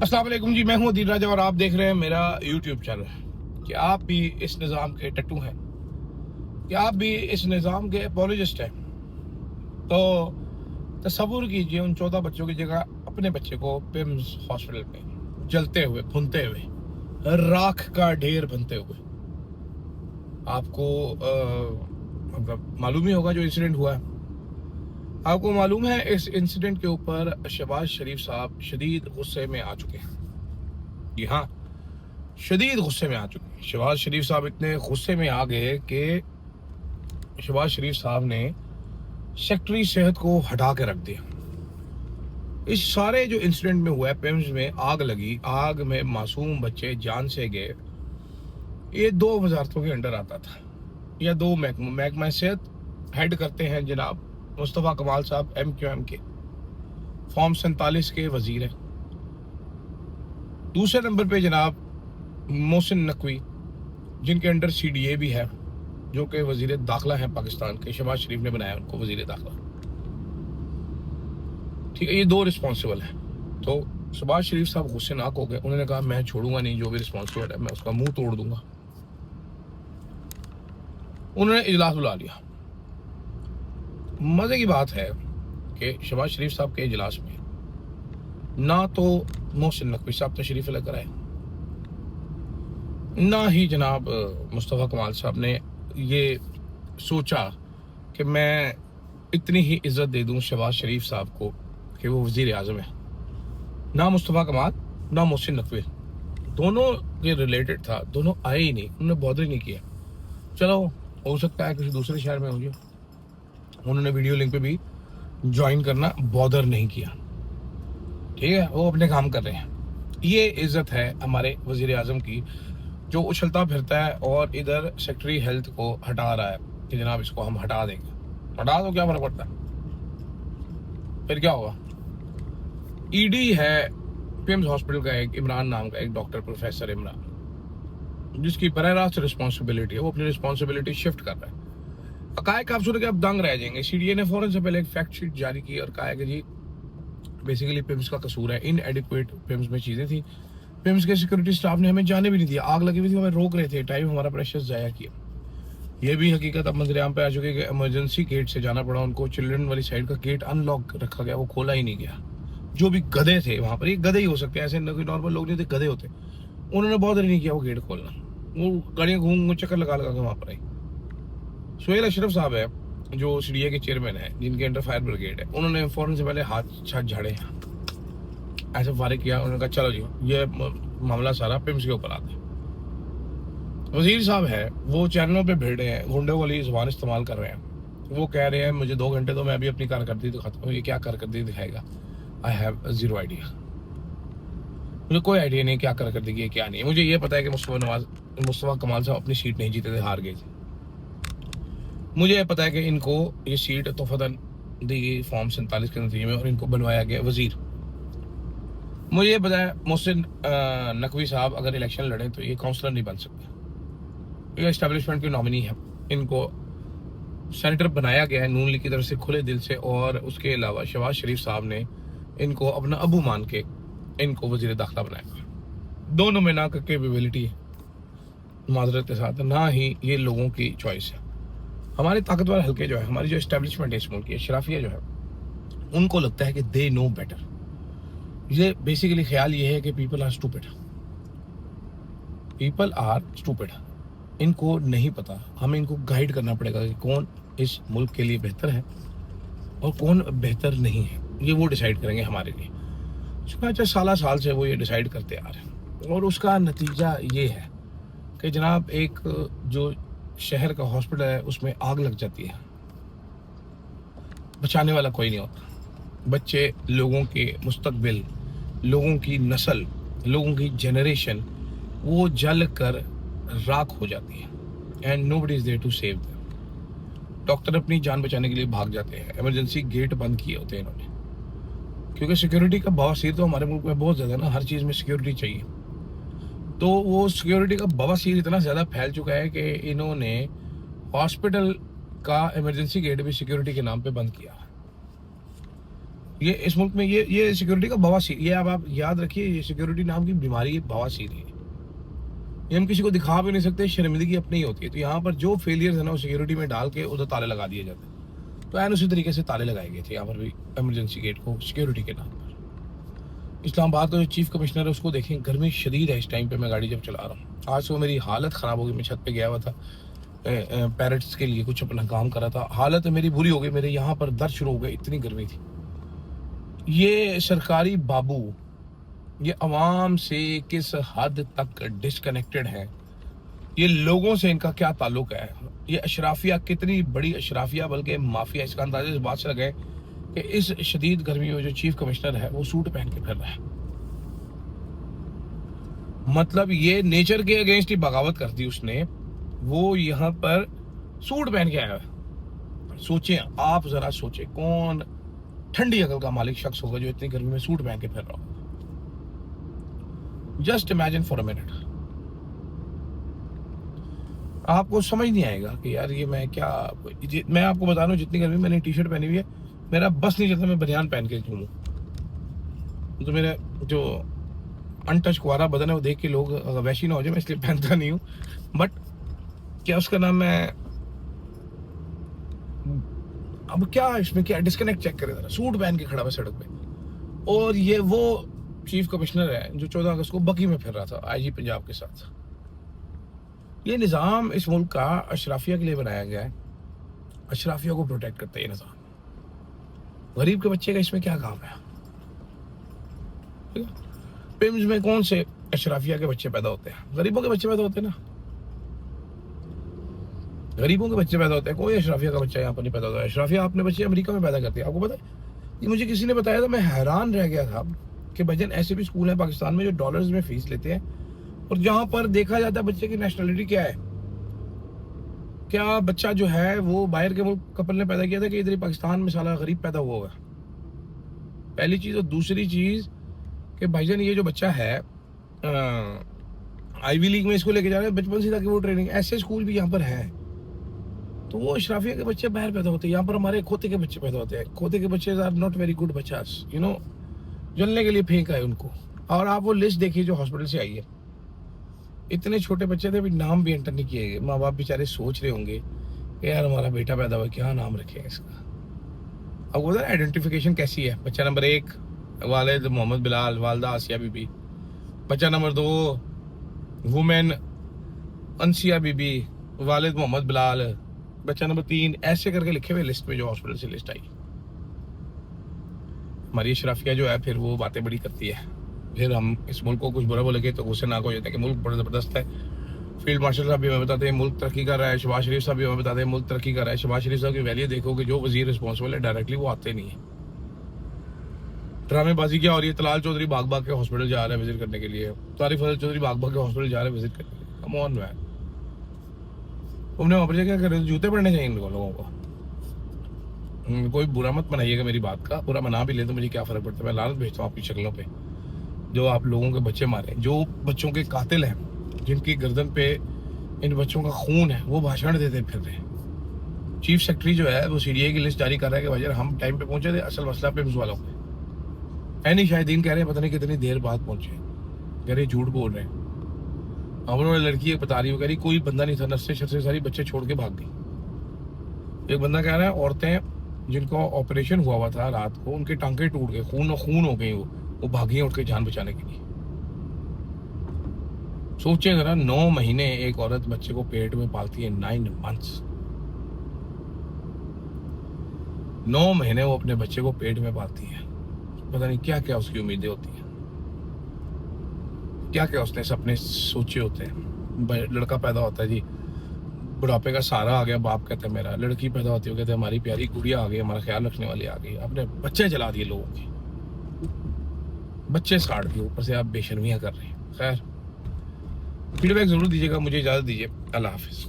अस्सलाम वालेकुम जी, मैं हूं अदील राजा और आप देख रहे हैं मेरा यूट्यूब चैनल। क्या आप भी इस निज़ाम के टट्टू हैं? क्या आप भी इस निज़ाम के अपोलोजिस्ट हैं? तो तसव्वुर कीजिए उन 14 बच्चों की जगह अपने बच्चे को पिम्स हॉस्पिटल में जलते हुए, भुनते हुए, राख का ढेर बनते हुए। आपको मतलब मालूम ही होगा जो इंसिडेंट हुआ है। आपको मालूम है इस इंसिडेंट के ऊपर शहबाज शरीफ साहब शदीद गुस्से में आ चुके हैं। जी हाँ, शदीद गुस्से में आ चुके हैं। शहबाज शरीफ साहब इतने गुस्से में आ गए कि शहबाज शरीफ साहब ने सेक्रेटरी सेहत को हटा के रख दिया। इस सारे जो इंसिडेंट में हुआ है, पिम्स में आग लगी, आग में मासूम बच्चे जान से गए, ये 2 वजारतों के अंडर आता था या 2 महकमा सेहत हेड करते हैं जनाब मुस्तफ़ा कमाल साहब MQM के, फॉर्म 47 के वजीर हैं। दूसरे नंबर पे जनाब मोहसिन नकवी, जिनके अंडर CDA भी है, जो कि वजीर दाखिला है पाकिस्तान के। शहबाज शरीफ ने बनाया उनको वजीर दाखिला। ठीक है, ये 2 रिस्पॉन्सिबल हैं। तो शहबाज शरीफ साहब गुस्से नाक हो गए। उन्होंने कहा मैं छोड़ूंगा नहीं, जो भी रिस्पॉन्सिबल है मैं उसका मुंह तोड़ दूंगा। उन्होंने इजलास बुला लिया। मजे की बात है कि शहबाज शरीफ साहब के इजलास में ना तो मोहसिन नकवी साहब तशरीफ लेकर आए, ना ही जनाब मुस्तफ़ा कमाल साहब ने ये सोचा कि मैं इतनी ही इज्जत दे दूं शहबाज शरीफ साहब को कि वो वजीर आज़म है। ना मुस्तफ़ा कमाल ना मोहसिन नकवी, दोनों के रिलेटेड था, दोनों आए ही नहीं, उन्होंने बॉदर ही नहीं किया। चलो, हो सकता है किसी दूसरे शहर में हो जाए, उन्होंने वीडियो लिंक पे भी ज्वाइन करना बॉदर नहीं किया। ठीक है, वो अपने काम कर रहे हैं। ये इज्जत है हमारे वजीर आज़म की, जो उछलता फिरता है और इधर सेक्रेटरी हेल्थ को हटा रहा है कि जनाब इसको हम हटा देंगे। हटा दो, क्या फर्क पड़ता है? फिर क्या होगा? ED है पिम्स हॉस्पिटल का, एक इमरान नाम का एक डॉक्टर, प्रोफेसर इमरान, जिसकी बराह रास्त रिस्पॉन्सिबिलिटी है, वो अपनी रिस्पॉन्सिबिलिटी शिफ्ट कर रहा है। हकायक आप सुन के आप दंग रह जाएंगे। CDA ने फौरन से पहले एक फैक्ट शीट जारी की और कहा कि जी बेसिकली पिम्स का कसूर है, इनएडिक्वेट पिम्स में चीज़ें थी, पिम्स के सिक्योरिटी स्टाफ ने हमें जाने भी नहीं दिया, आग लगी हुई थी, हमें रोक रहे थे, टाइम हमारा प्रेशियस ज़ाया किया। ये भी हकीकत अब मंजरेआम पे आ चुकी है कि इमरजेंसी गेट से जाना पड़ा उनको। चिल्ड्रन वाली साइड का गेट अनलॉक रखा गया, वो खोला ही नहीं गया। जो भी गधे थे वहाँ पर, ये गधे ही हो सकते हैं, ऐसे कोई नॉर्मल लोग नहीं थे, गधे होते, उन्होंने बहुत नहीं किया वो गेट खोलना। वो गाड़ियाँ घूम चक्कर लगा लगा के वहाँ पर आई। सुहेल अशरफ साहब है जो CDA के चेयरमैन है, जिनके अंडर फायर ब्रिगेड है, उन्होंने फौरन से पहले हाथ छात झाड़े, ऐसे फारिग किया। उन्होंने कहा चलो जी ये मामला सारा पिम्स के ऊपर आता है। वजीर साहब है वो चैनलों पे भिड़ हैं, गुंडों वाली जुबान इस्तेमाल कर रहे हैं। वो कह रहे हैं मुझे 2 घंटे तो मैं अभी अपनी कारकर्दगी दिखाता हूँ। ये क्या कारकर्दगी दिखाएगा? I have zero idea. मुझे कोई आइडिया नहीं क्या कारकर्दगी है क्या नहीं है। मुझे ये पता है कि मुस्तफ़ा कमाल साहब अपनी सीट नहीं जीते थे, हार गए थे। मुझे ये पता है कि इनको ये सीट तोहफतन दी गई फॉर्म 47 के नतीजे में और इनको बनवाया गया वजीर। मुझे ये पता है मोहसिन नकवी साहब अगर इलेक्शन लड़े तो ये काउंसलर नहीं बन सकते, ये एस्टेब्लिशमेंट की नॉमिनी है। इनको सेनेटर बनाया गया है नून लीग की तरफ से खुले दिल से, और उसके अलावा शहबाज शरीफ साहब ने इनको अपना अबू मान के इनको वजीर दाखिला बनाया। दोनों में ना कैपेबिलिटी है, माजरत के साथ, ना ही ये लोगों की चॉइस है। हमारे ताकतवर हल्के जो है, हमारी जो एस्टेब्लिशमेंट है इस मुल्क की, अशराफिया जो है, उनको लगता है कि दे नो बेटर। ये बेसिकली ख्याल ये है कि people are stupid, people are stupid. इनको नहीं पता, हमें इनको गाइड करना पड़ेगा कि कौन इस मुल्क के लिए बेहतर है और कौन बेहतर नहीं है। ये वो डिसाइड करेंगे हमारे लिए। अच्छा, साल से वो ये डिसाइड करते आ रहे हैं, और उसका नतीजा ये है कि जनाब एक जो शहर का हॉस्पिटल है उसमें आग लग जाती है, बचाने वाला कोई नहीं होता। बच्चे, लोगों के मुस्तकबिल, लोगों की नस्ल, लोगों की जनरेशन वो जल कर राख हो जाती है and nobody is there to save them. Doctor अपनी जान बचाने के लिए भाग जाते हैं, इमरजेंसी गेट बंद किए होते हैं इन्होंने, क्योंकि सिक्योरिटी का बवासीर तो हमारे मुल्क में बहुत ज़्यादा ना, हर चीज़ में सिक्योरिटी चाहिए। तो वो सिक्योरिटी का बवासीर इतना ज़्यादा फैल चुका है कि इन्होंने हॉस्पिटल का इमरजेंसी गेट भी सिक्योरिटी के नाम पे बंद किया। ये इस मुल्क में ये सिक्योरिटी का बवासीर, ये अब आप याद रखिए, ये सिक्योरिटी नाम की बीमारी बवासीर है। ये हम किसी को दिखा भी नहीं सकते, शर्मिंदगी अपनी ही होती है। तो यहाँ पर जो फेलियर्स है ना, वो सिक्योरिटी में डाल के उधर ताले लगा दिए जाते हैं। तो एन उसी तरीके से ताले लगाए गए थे यहाँ पर भी इमरजेंसी गेट को सिक्योरिटी के नाम पर। इस्लामाबाद का जो चीफ कमिश्नर है उसको देखें, गर्मी शदीद है इस टाइम पे मैं गाड़ी जब चला रहा हूँ। आज तो मेरी हालत ख़राब हो गई, मैं छत पे गया हुआ था पैरेट्स के लिए कुछ अपना काम कर रहा था, हालत मेरी बुरी हो गई, मेरे यहाँ पर दर्द शुरू हो गए, इतनी गर्मी थी। ये सरकारी बाबू ये अवाम से किस हद तक डिस्कनेक्टेड है, ये लोगों से इनका क्या ताल्लुक है, ये अशराफिया कितनी बड़ी अशराफिया बल्कि माफिया, इसका अंदाजा इस बात से लगाए कि इस शदीद गर्मी में जो चीफ कमिश्नर है वो सूट पहन के फिर रहा है। मतलब ये नेचर के अगेंस्ट ही बगावत कर दी उसने, वो यहाँ पर सूट पहन के आया है। सोचें आप, जरा सोचें कौन ठंडी अकल का मालिक शख्स होगा जो इतनी गर्मी में सूट पहन के फिर रहा होगा। Just imagine for a minute, आपको समझ नहीं आएगा कि यार ये मैं क्या, मैं आपको बता रहा हूँ जितनी गर्मी मैंने टी शर्ट पहनी हुई है, मेरा बस नहीं चलता मैं बनियान पहन के घूमूं। तो मेरा जो अनटच कुआरा बदन है वो देख के लोग वैसी ना हो जाए, मैं इसलिए पहनता नहीं हूँ। बट क्या उसका नाम है, अब क्या इसमें क्या डिस्कनेक्ट चेक करे जरा, सूट पहन के खड़ा हुआ सड़क पे। और ये वो चीफ कमिश्नर है जो 14 अगस्त को बकी में फिर रहा था आईजी पंजाब के साथ। ये निज़ाम इस मुल्क का अशराफिया के लिए बनाया गया है, अशराफिया को प्रोटेक्ट करता है ये निज़ाम। गरीब के बच्चे का इसमें क्या काम है? पिम्स में कौन से अशराफिया के बच्चे पैदा होते हैं? गरीबों के बच्चे पैदा होते हैं ना, गरीबों के बच्चे पैदा होते हैं। कोई अशराफिया का बच्चा यहाँ पर नहीं पैदा होता है। अशराफिया अपने बच्चे अमेरिका में पैदा करते हैं, आपको पता है? ये मुझे किसी ने बताया था, मैं हैरान रह गया था कि भजन ऐसे भी स्कूल हैं पाकिस्तान में जो डॉलर्स में फीस लेते हैं और जहाँ पर देखा जाता है बच्चे की नेशनलिटी क्या है। क्या बच्चा जो है वो बाहर के मुल्क कपल ने पैदा किया था कि इधर ही पाकिस्तान में साला गरीब पैदा हुआ होगा? पहली चीज़। और दूसरी चीज़ कि भाईजान ये जो बच्चा है आईवी लीग में इसको लेके जा रहे हैं बचपन से ताकि वो ट्रेनिंग, ऐसे स्कूल भी यहाँ पर है। तो वो अशराफिया के बच्चे बाहर पैदा होते हैं, यहाँ पर हमारे खोते के बच्चे पैदा होते हैं। खोते के बच्चे आर नॉट वेरी गुड बच्चास, यू नो, जलने के लिए फेंका है उनको। और आप वो लिस्ट देखिए जो हॉस्पिटल से आई है, इतने छोटे बच्चे थे, अभी नाम भी एंटर नहीं किए गए। माँ बाप बेचारे सोच रहे होंगे कि यार हमारा बेटा पैदा हुआ, क्या नाम रखें इसका। अब वो आइडेंटिफिकेशन कैसी है? बच्चा नंबर 1 वालिद मोहम्मद बिलाल, वालदा आसिया बीबी। बच्चा नंबर 2 वुमेन अंसिया बीबी, वालिद मोहम्मद बिलाल। बच्चा नंबर 3 ऐसे करके लिखे हुए लिस्ट में जो हॉस्पिटल से लिस्ट आई। हमारी अशराफिया जो है फिर वो बातें बड़ी करती है, फिर हम इस मुल्क को कुछ बुरा बोलेंगे तो गुस्से नाक हो जाते हैं कि मुल्क बड़ा ज़बरदस्त है। फील्ड मार्शल साहब भी हमें बताते हैं मुल्क तरक्की कर रहा है, शहबाज शरीफ साहब भी हमें बताते हैं मुल्क तरक्की कर रहा है। शहबाज शरीफ साहब की वैल्यू देखो कि जो वजीर रिस्पॉन्सिबल है डायरेक्टली वो आते नहीं है, ड्रामेबाजी क्या हो रही है। तलाल चौधरी भाग भाग के हॉस्पिटल जा रहे हैं विजिट करने के लिए, तारिफ फजल चौधरी भाग भाग के हॉस्पिटल जा रहे हैं विजिट करने के लिए। कम ऑन मैन, तुमने वहाँ पर क्या कर रहे हो? जूते पड़ने चाहिए इन लोगों को। कोई बुरा मत बनाइएगा मेरी बात का, बुरा मना भी ले तो मुझे क्या फ़र्क पड़ता है। मैं लानत भेजता हूँ आपकी शक्लों पे जो आप लोगों के बच्चे मारे, जो बच्चों के कातिल हैं, जिनकी गर्दन पे इन बच्चों का खून है, वो भाषण देते फिर रहे। चीफ सेक्रेटरी जो है वो सीडीए की लिस्ट जारी कर रहा है कि भाई हम टाइम पे पहुंचे थे, असल मसला पिम्स वालों पे। एनी शाहिदीन कह रहे हैं पता नहीं कितनी देर बाद पहुंचे, कह रहे झूठ बोल रहे हैं। अब उन्होंने लड़की बता रही, वो कह रही कोई बंदा नहीं था, नर्सें शर्सें सारी बच्चे छोड़ के भाग गई। एक बंदा कह रहा है औरतें जिनको ऑपरेशन हुआ था रात को, उनके टांके टूट गए, खून हो गई, वो भागी उठ के जान बचाने के लिए। सोचिए जरा, 9 महीने एक औरत बच्चे को पेट में पालती है, 9 मंथ्स, 9 महीने वो अपने बच्चे को पेट में पालती है। पता नहीं क्या क्या उसकी उम्मीदें होती हैं, क्या क्या उसने सपने सोचे होते हैं। लड़का पैदा होता है जी, बुढ़ापे का सहारा आ गया, बाप कहता है मेरा। लड़की पैदा होती है, कहते हैं हमारी प्यारी गुड़िया आ गई, हमारा ख्याल रखने वाली आ गई। आपने बच्चे जला दिए लोगों के, बच्चे साड़ दिए, ऊपर से आप बेशर्मियां कर रहे हैं। खैर, फीडबैक जरूर दीजिएगा, मुझे इजाजत दीजिए, अल्लाह हाफिज।